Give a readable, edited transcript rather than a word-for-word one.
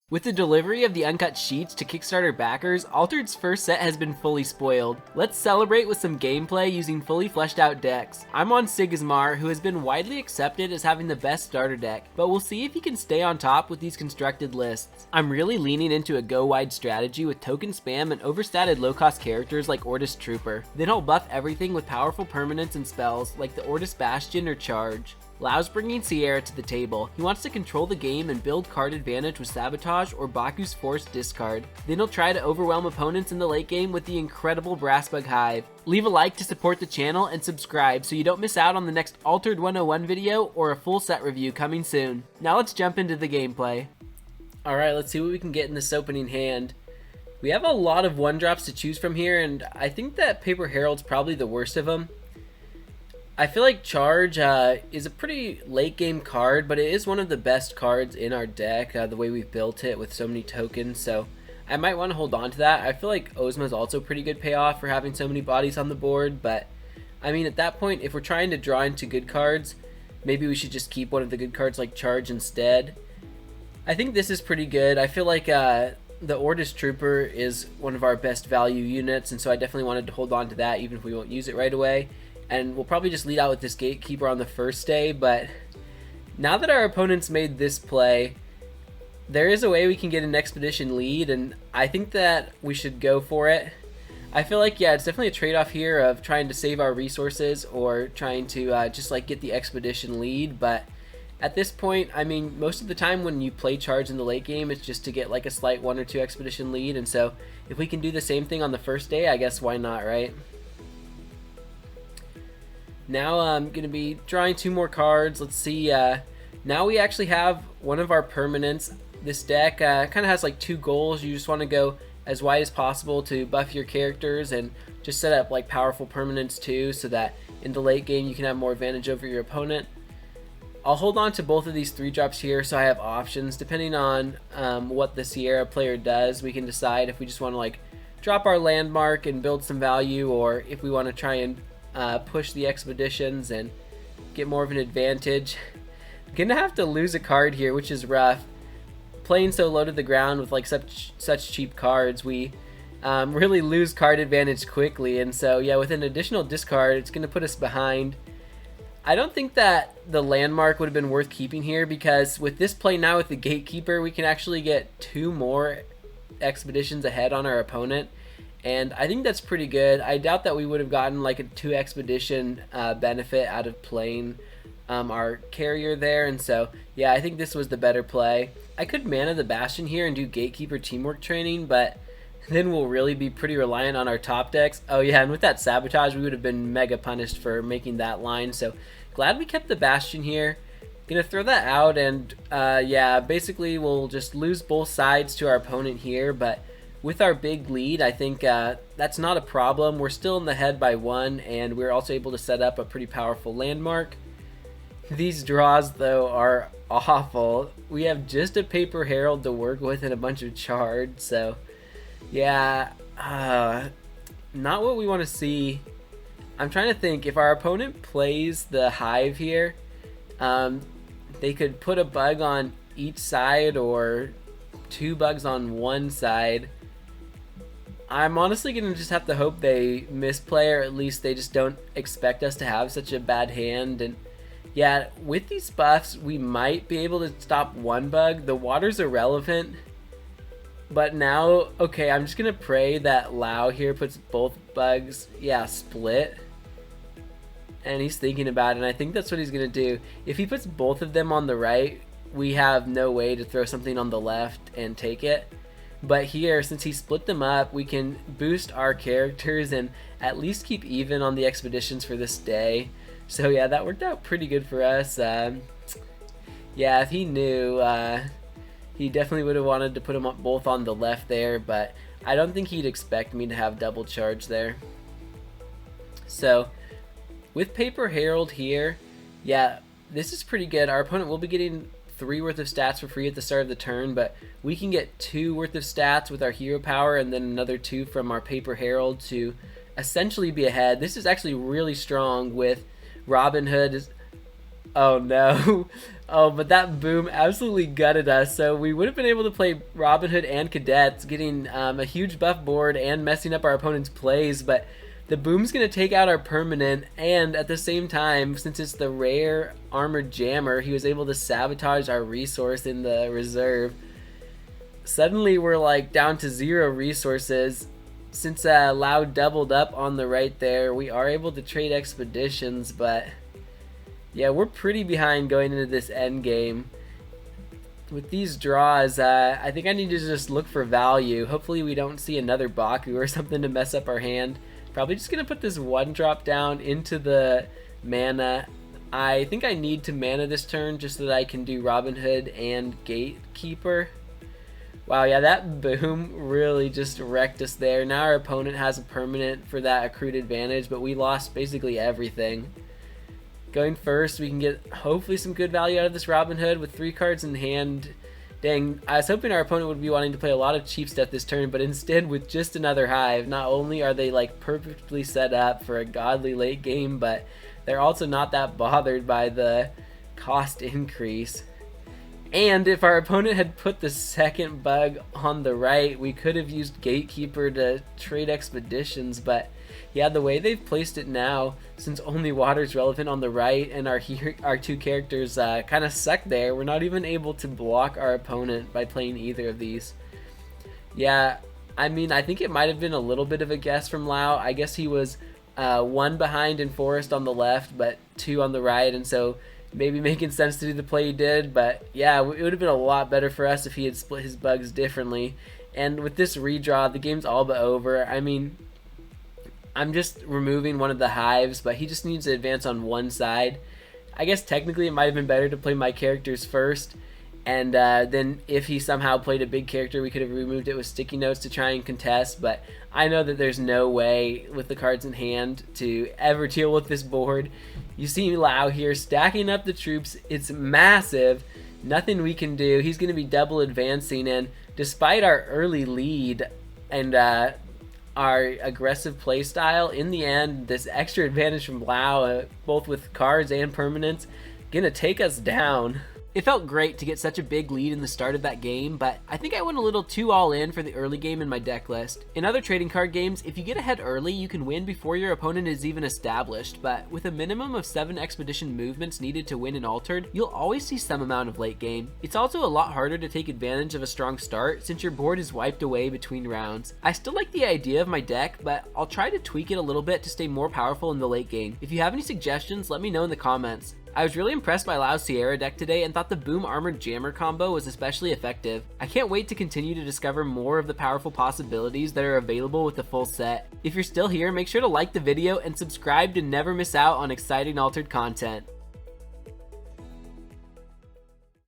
With the delivery of the uncut sheets to Kickstarter backers, Altered's first set has been fully spoiled. Let's celebrate with some gameplay using fully fleshed out decks. I'm on Sigismar, who has been widely accepted as having the best starter deck, but we'll see if he can stay on top with these constructed lists. I'm really leaning into a go-wide strategy with token spam and overstated low-cost characters like Ordis Trooper. Then I'll buff everything with powerful permanents and spells like the Ordis Bastion or Charge. Lau's bringing Sierra to the table. He wants to control the game and build card advantage with Sabotage or Baku's Forced Discard. Then he'll try to overwhelm opponents in the late game with the incredible Brassbug Hive. Leave a like to support the channel and subscribe so you don't miss out on the next Altered 101 video or a full set review coming soon. Now let's jump into the gameplay. Alright, let's see what we can get in this opening hand. We have a lot of 1-drops to choose from here, and I think that Paper Herald's probably the worst of them. I feel like Charge is a pretty late game card, but it is one of the best cards in our deck, the way we've built it with so many tokens, so I might want to hold on to that. I feel like Ozma is also pretty good payoff for having so many bodies on the board, but I mean at that point, if we're trying to draw into good cards, maybe we should just keep one of the good cards like Charge instead. I think this is pretty good. I feel like the Ordis Trooper is one of our best value units, and so I definitely wanted to hold on to that even if we won't use it right away. And we'll probably just lead out with this Gatekeeper on the first day, but now that our opponents made this play, there is a way we can get an expedition lead, and I think that we should go for it. I feel like, yeah, it's definitely a trade-off here of trying to save our resources or trying to just like get the expedition lead, but at this point, I mean, most of the time when you play Charge in the late game, it's just to get like a slight 1 or 2 expedition lead, and so if we can do the same thing on the first day, I guess why not, right? Now I'm going to be drawing 2 more cards. Let's see. Now we actually have one of our permanents. This deck kind of has like 2 goals. You just want to go as wide as possible to buff your characters and just set up like powerful permanents too, so that in the late game you can have more advantage over your opponent. I'll hold on to both of these 3-drops here so I have options. Depending on what the Sierra player does, we can decide if we just want to like drop our landmark and build some value, or if we want to try and push the expeditions and get more of an advantage. I'm gonna have to lose a card here, which is rough. Playing so low to the ground with like such cheap cards, we really lose card advantage quickly, and so yeah, with an additional discard, it's gonna put us behind. I don't think that the landmark would have been worth keeping here, because with this play now with the Gatekeeper, we can actually get 2 more expeditions ahead on our opponent. And I think that's pretty good. I doubt that we would have gotten like a 2 expedition benefit out of playing our carrier there. And so, yeah, I think this was the better play. I could mana the Bastion here and do Gatekeeper teamwork training, but then we'll really be pretty reliant on our top decks. Oh yeah, and with that Sabotage, we would have been mega punished for making that line. So glad we kept the Bastion here. Gonna throw that out, and yeah, basically we'll just lose both sides to our opponent here, but with our big lead, I think that's not a problem. We're still in the head by 1, and we're also able to set up a pretty powerful landmark. These draws, though, are awful. We have just a Paper Herald to work with and a bunch of Charge, so yeah, not what we want to see. I'm trying to think, if our opponent plays the Hive here, they could put a bug on each side or 2 bugs on one side. I'm honestly going to just have to hope they misplay, or at least they just don't expect us to have such a bad hand. And yeah, with these buffs, we might be able to stop 1 bug. The water's irrelevant. But now, okay, I'm just going to pray that Lau here puts both bugs, yeah, split. And he's thinking about it, and I think that's what he's going to do. If he puts both of them on the right, we have no way to throw something on the left and take it. But here, since he split them up, we can boost our characters and at least keep even on the expeditions for this day. So yeah, that worked out pretty good for us. Yeah, if he knew, he definitely would have wanted to put them both on the left there, but I don't think he'd expect me to have double Charge there. So with Paper Herald here, yeah, this is pretty good. Our opponent will be getting 3 worth of stats for free at the start of the turn, but we can get 2 worth of stats with our hero power and then another 2 from our Paper Herald to essentially be ahead. This is actually really strong with Robin Hood. Oh no, Oh, but that boom absolutely gutted us, so we would have been able to play Robin Hood and Cadets, getting a huge buff board and messing up our opponent's plays, but the boom's going to take out our permanent, and at the same time, since it's the rare armored jammer, he was able to sabotage our resource in the reserve. Suddenly we're like down to 0 resources. Since Lau doubled up on the right there, we are able to trade expeditions, but yeah, we're pretty behind going into this end game. With these draws, I think I need to just look for value. Hopefully we don't see another Baku or something to mess up our hand. Probably just going to put this 1 drop down into the mana. I think I need to mana this turn just so that I can do Robin Hood and Gatekeeper. Wow, yeah, that boom really just wrecked us there. Now our opponent has a permanent for that accrued advantage, but we lost basically everything. Going first, we can get hopefully some good value out of this Robin Hood with 3 cards in hand. Dang, I was hoping our opponent would be wanting to play a lot of cheap stuff this turn, but instead with just another hive, not only are they like perfectly set up for a godly late game, but they're also not that bothered by the cost increase. And if our opponent had put the second bug on the right, we could have used Gatekeeper to trade expeditions, but yeah, the way they've placed it now, since only water's relevant on the right and our 2 characters kind of suck there, we're not even able to block our opponent by playing either of these. Yeah, I mean, I think it might have been a little bit of a guess from Lau. I guess he was 1 behind in Forest on the left, but 2 on the right, and so maybe making sense to do the play he did, but yeah, it would have been a lot better for us if he had split his bugs differently. And with this redraw, the game's all but over. I mean, I'm just removing one of the hives, but he just needs to advance on one side. I guess technically it might have been better to play my characters first, and then if he somehow played a big character, we could have removed it with sticky notes to try and contest, but I know that there's no way with the cards in hand to ever deal with this board. You see Lau here stacking up the troops. It's massive. Nothing we can do. He's going to be double advancing, and despite our early lead and our aggressive play style, in the end, this extra advantage from Lau, both with cards and permanents, gonna take us down. It felt great to get such a big lead in the start of that game, but I think I went a little too all in for the early game in my deck list. In other trading card games, if you get ahead early, you can win before your opponent is even established, but with a minimum of 7 expedition movements needed to win in Altered, you'll always see some amount of late game. It's also a lot harder to take advantage of a strong start since your board is wiped away between rounds. I still like the idea of my deck, but I'll try to tweak it a little bit to stay more powerful in the late game. If you have any suggestions, let me know in the comments. I was really impressed by Lau's Sierra deck today and thought the Boom Armored Jammer combo was especially effective. I can't wait to continue to discover more of the powerful possibilities that are available with the full set. If you're still here, make sure to like the video and subscribe to never miss out on exciting Altered content.